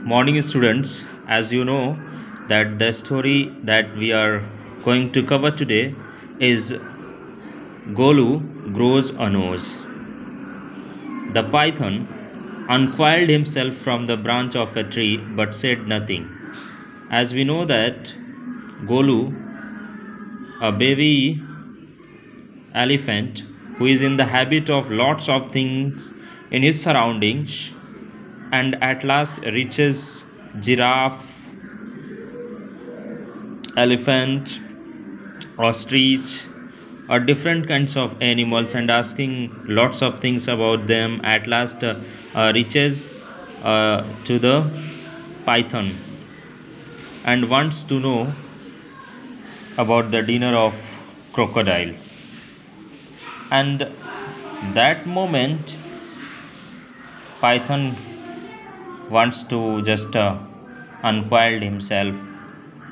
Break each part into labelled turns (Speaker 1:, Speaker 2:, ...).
Speaker 1: Morning students, as you know that the story that we are going to cover today is Golu grows a nose. The python uncoiled himself from the branch of a tree but said nothing. As we know that Golu, a baby elephant who is in the habit of lots of things in his surroundings, and at last reaches giraffe, elephant, ostrich, or different kinds of animals, and asking lots of things about them. At last reaches to the python and wants to know about the dinner of crocodile. And that moment python wants to just uncoil himself.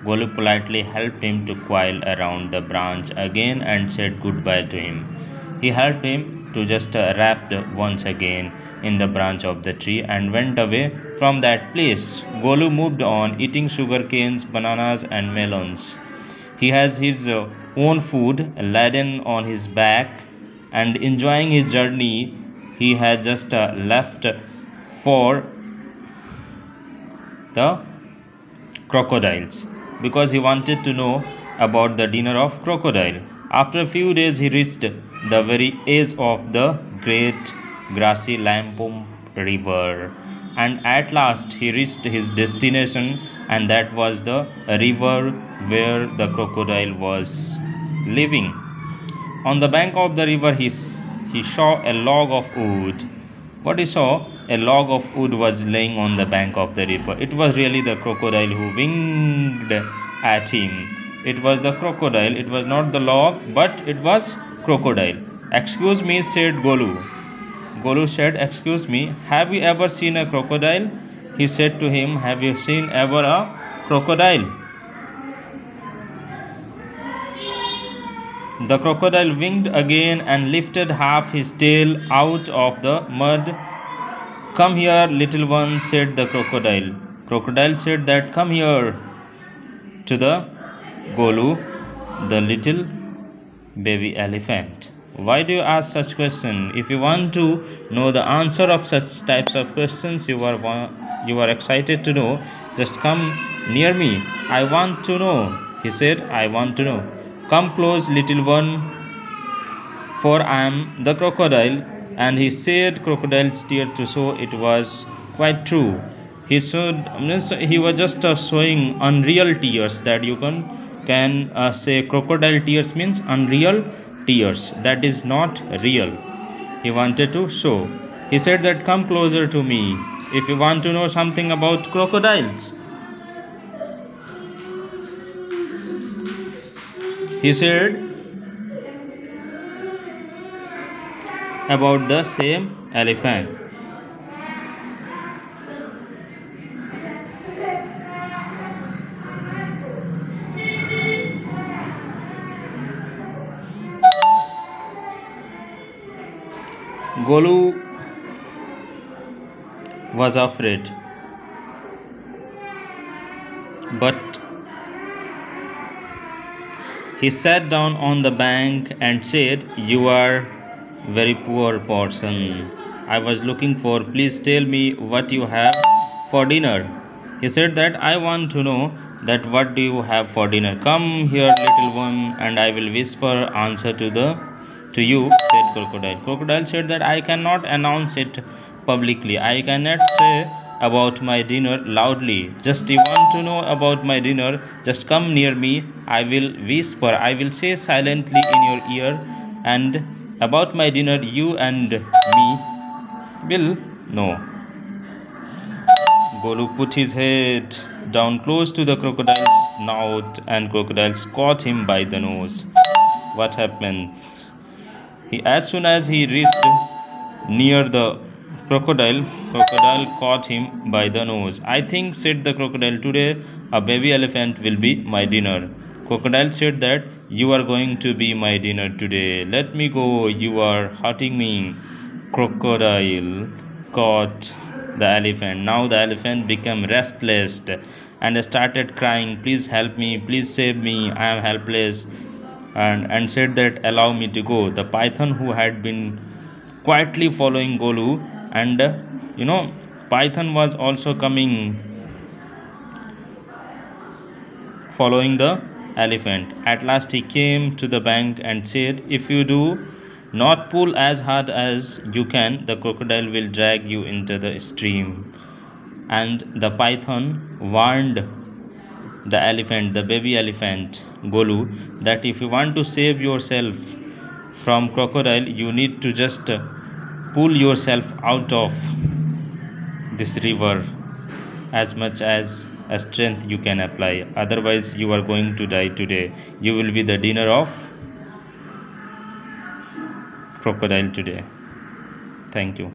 Speaker 1: Golu politely helped him to coil around the branch again and said goodbye to him. He helped him to just wrap once again in the branch of the tree and went away from that place. Golu moved on, eating sugar canes, bananas, and melons. He has his own food laden on his back and enjoying his journey. He had just left for the crocodiles because he wanted to know about the dinner of crocodile. After a few days he reached the very edge of the great grassy Lampum river, and at last he reached his destination, and that was the river where the crocodile was living. On the bank of the river he saw a log of wood. What he saw? A log of wood was laying on the bank of the river. It was really the crocodile who winked at him. It was the crocodile. It was not the log, but it was crocodile. "Excuse me," said Golu. Golu said, "Excuse me, have you ever seen a crocodile?" He said to him, "Have you seen ever a crocodile?" The crocodile winked again and lifted half his tail out of the mud. "Come here, little one," said the crocodile. Crocodile said that, "Come here," to the Golu, the little baby elephant. Why do you ask such question? If you want to know the answer of such types of questions, you are excited to know, just come near me. "I want to know," he said. "I want to know." "Come close, little one, for I am the crocodile." And he said crocodile's tears to show it was quite true. He was just showing unreal tears, that you can say crocodile tears means unreal tears, that is not real. He wanted to show. He said that, "Come closer to me if you want to know something about crocodiles." He said about the same elephant. Golu was afraid, but he sat down on the bank and said, "You are very poor person. I was looking for. Please tell me what you have for dinner." He said that, "I want to know that what do you have for dinner." "Come here, little one, and I will whisper answer to you," said crocodile. Crocodile said that, "I cannot announce it publicly. I cannot say about my dinner loudly. Just you want to know about my dinner, just come near me. I will whisper. I will say silently in your ear, and about my dinner you and me will know." Golu put his head down close to the crocodile's snout, and crocodiles caught him by the nose. What happened? As soon as he reached near the crocodile caught him by the nose. "I think," said the crocodile, "today a baby elephant will be my dinner." Crocodile said that, "You are going to be my dinner today. Let me go. You are hurting me." Crocodile caught the elephant. Now the elephant became restless and started crying, please help me, please save me, I am helpless, and said that allow me to go. The python, who had been quietly following Golu, and python was also coming following the elephant. At last he came to the bank and said, if you do not pull as hard as you can, the crocodile will drag you into the stream. And the python warned the elephant, the baby elephant Golu, that if you want to save yourself from crocodile, you need to just pull yourself out of this river as much as a strength you can apply. Otherwise, you are going to die today. You will be the dinner of crocodile today. Thank you.